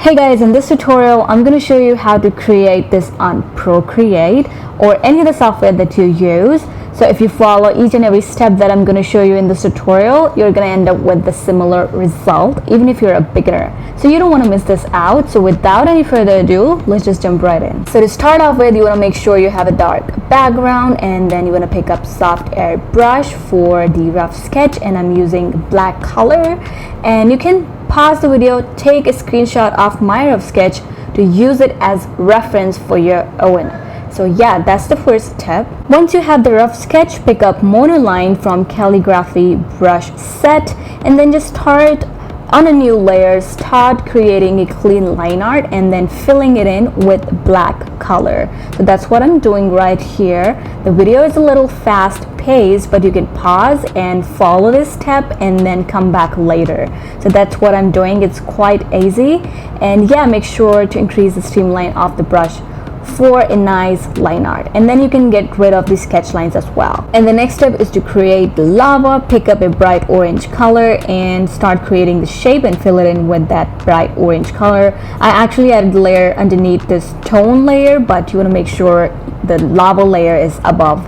Hey guys, in this tutorial I'm going to show you how to create this on Procreate or any other software that you use. So if you follow each and every step that I'm going to show you in this tutorial, you're going to end up with the similar result even if you're a beginner. So you don't want to miss this out. So without any further ado, let's just jump right in. So to start off with, you want to make sure you have a dark background, and then you want to pick up soft airbrush for the rough sketch, and I'm using black color. And you can pause the video, take a screenshot of my rough sketch to use it as reference for your own. So yeah, that's the first step. Once you have the rough sketch, pick up monoline from calligraphy brush set, and then just start on a new layer, start creating a clean line art and then filling it in with black color. So that's what I'm doing right here. The video is a little fast paced, but you can pause and follow this step and then come back later. So that's what I'm doing. It's quite easy. And yeah, make sure to increase the streamline of the brush for a nice line art, and then you can get rid of the sketch lines as well. And the next step is to create the lava. Pick up a bright orange color and start creating the shape and fill it in with that bright orange color. I actually added a layer underneath this tone layer, but you want to make sure the lava layer is above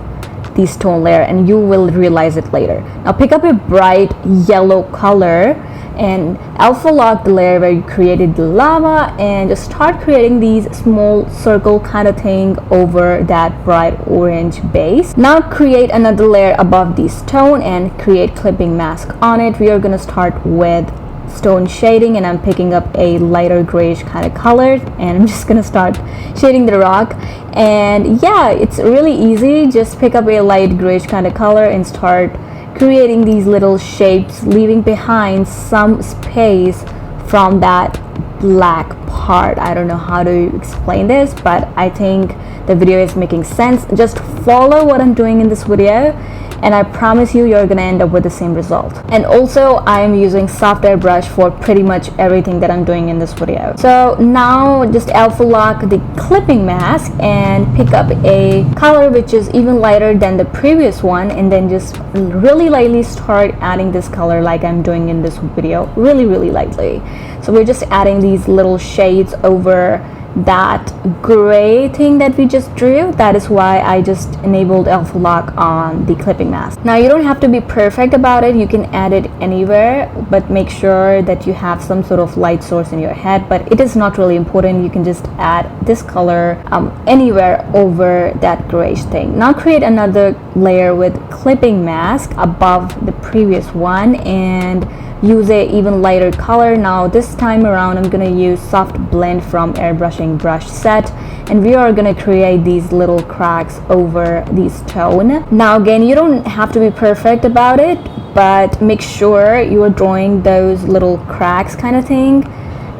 the stone layer, and you will realize it later. Now pick up a bright yellow color and alpha lock the layer where you created the lava, and just start creating these small circle kind of thing over that bright orange base. Now create another layer above the stone and create clipping mask on it. We are going to start with stone shading, and I'm picking up a lighter grayish kind of color, and I'm just gonna start shading the rock. And yeah, it's really easy. Just pick up a light grayish kind of color and start creating these little shapes, leaving behind some space from that black part. I don't know how to explain this, but I think the video is making sense. Just follow what I'm doing in this video, and I promise you're gonna end up with the same result. And also I am using soft airbrush for pretty much everything that I'm doing in this video. So now just alpha lock the clipping mask and pick up a color which is even lighter than the previous one, and then just really lightly start adding this color like I'm doing in this video, really lightly. So we're just adding these little shades over that gray thing that we just drew. That is why I just enabled alpha lock on the clipping mask. Now you don't have to be perfect about it. You can add it anywhere, but make sure that you have some sort of light source in your head. But it is not really important. You can just add this color anywhere over that grayish thing. Now create another layer with clipping mask above the previous one and use a even lighter color. Now this time around I'm gonna use soft blend from airbrushing brush set, and we are gonna create these little cracks over the stone. Now again, you don't have to be perfect about it, but make sure you are drawing those little cracks kind of thing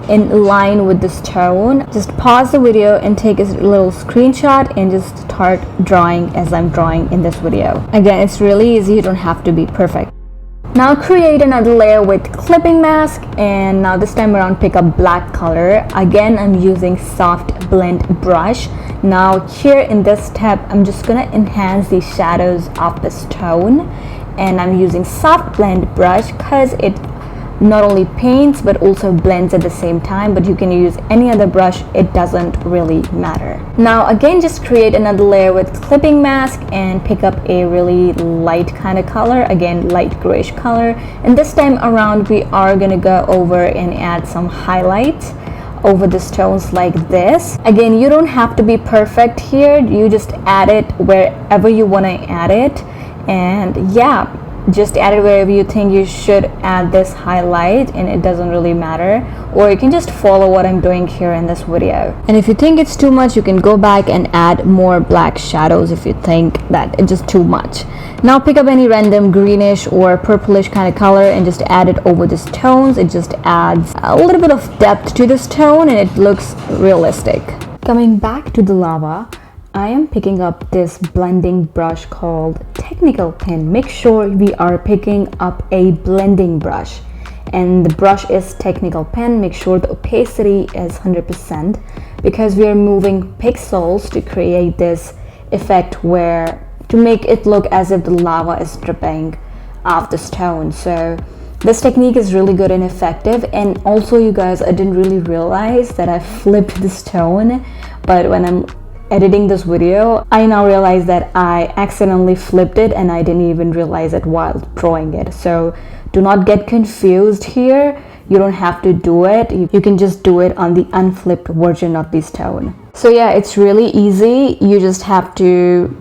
in line with the stone. Just pause the video and take a little screenshot and just start drawing as I'm drawing in this video. Again, it's really easy. You don't have to be perfect. Now create another layer with clipping mask, and now this time around pick up black color. Again, I'm using soft blend brush. Now here in this step, I'm just gonna enhance the shadows of the stone, and I'm using soft blend brush because it not only paints but also blends at the same time, but you can use any other brush, it doesn't really matter. Now again, just create another layer with clipping mask and pick up a really light kind of color, again light grayish color, and this time around we are gonna go over and add some highlights over the stones like this. Again, you don't have to be perfect here. You just add it wherever you want to add it, and yeah, just add it wherever you think you should add this highlight, and it doesn't really matter. Or you can just follow what I'm doing here in this video, and if you think it's too much, you can go back and add more black shadows if you think that it's just too much. Now pick up any random greenish or purplish kind of color and just add it over the stones. It just adds a little bit of depth to the stone and it looks realistic. Coming back to the lava, I am picking up this blending brush called Technical Pen. Make sure we are picking up a blending brush, and the brush is Technical Pen. Make sure the opacity is 100% because we are moving pixels to create this effect where to make it look as if the lava is dripping off the stone. So This technique is really good and effective. And also, you guys, I didn't really realize that I flipped the stone, but when I'm editing this video, I now realize that I accidentally flipped it and I didn't even realize it while drawing it. So do not get confused here. You don't have to do it. You can just do it on the unflipped version of the stone. So yeah, it's really easy. You just have to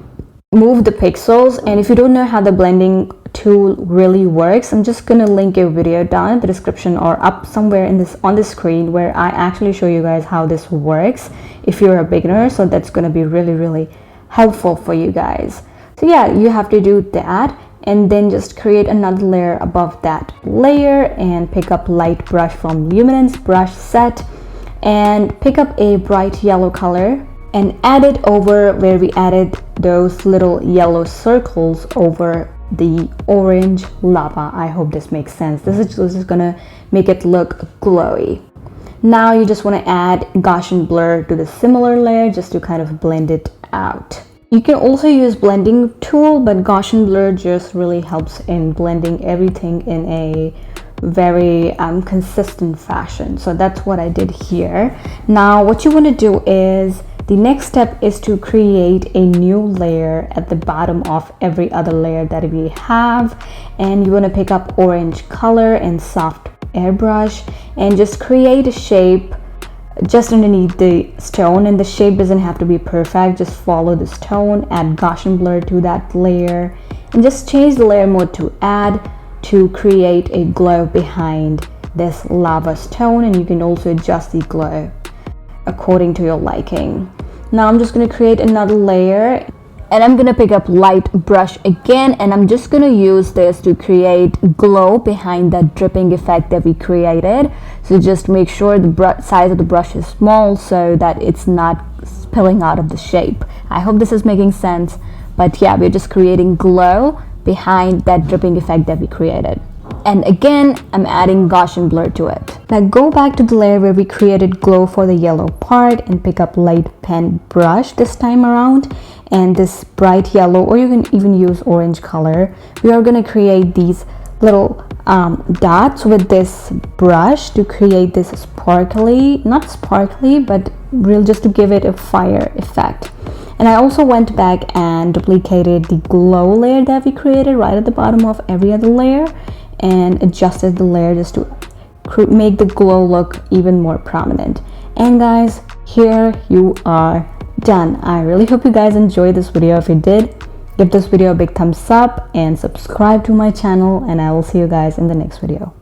move the pixels, and if you don't know how the blending tool really works, I'm just gonna link a video down in the description or up somewhere on the screen where I actually show you guys how this works if you're a beginner. So that's gonna be really helpful for you guys. So yeah, you have to do that, and then just create another layer above that layer and pick up light brush from Luminance brush set and pick up a bright yellow color and add it over where we added those little yellow circles over the orange lava. I hope this makes sense. This is gonna make it look glowy. Now you just want to add Gaussian blur to the similar layer just to kind of blend it out. You can also use blending tool, but Gaussian blur just really helps in blending everything in a very consistent fashion. So that's what I did here. Now what you want to do is, the next step is to create a new layer at the bottom of every other layer that we have, and you want to pick up orange color and soft airbrush and just create a shape just underneath the stone. And the shape doesn't have to be perfect, just follow the stone, add Gaussian blur to that layer and just change the layer mode to add to create a glow behind this lava stone. And you can also adjust the glow according to your liking. Now I'm just going to create another layer, and I'm going to pick up light brush again, and I'm just going to use this to create glow behind that dripping effect that we created. So just make sure the size of the brush is small so that it's not spilling out of the shape. I hope this is making sense, but yeah, we're just creating glow behind that dripping effect that we created. And again, I'm adding Gaussian blur to it. Now go back to the layer where we created glow for the yellow part and pick up light pen brush this time around, and this bright yellow, or you can even use orange color. We are going to create these little dots with this brush to create this sparkly, not sparkly, but real, just to give it a fire effect. And I also went back and duplicated the glow layer that we created right at the bottom of every other layer and adjusted the layer just to make the glow look even more prominent. And guys, here you are done. I really hope you guys enjoyed this video. If you did, give this video a big thumbs up and subscribe to my channel, and I will see you guys in the next video.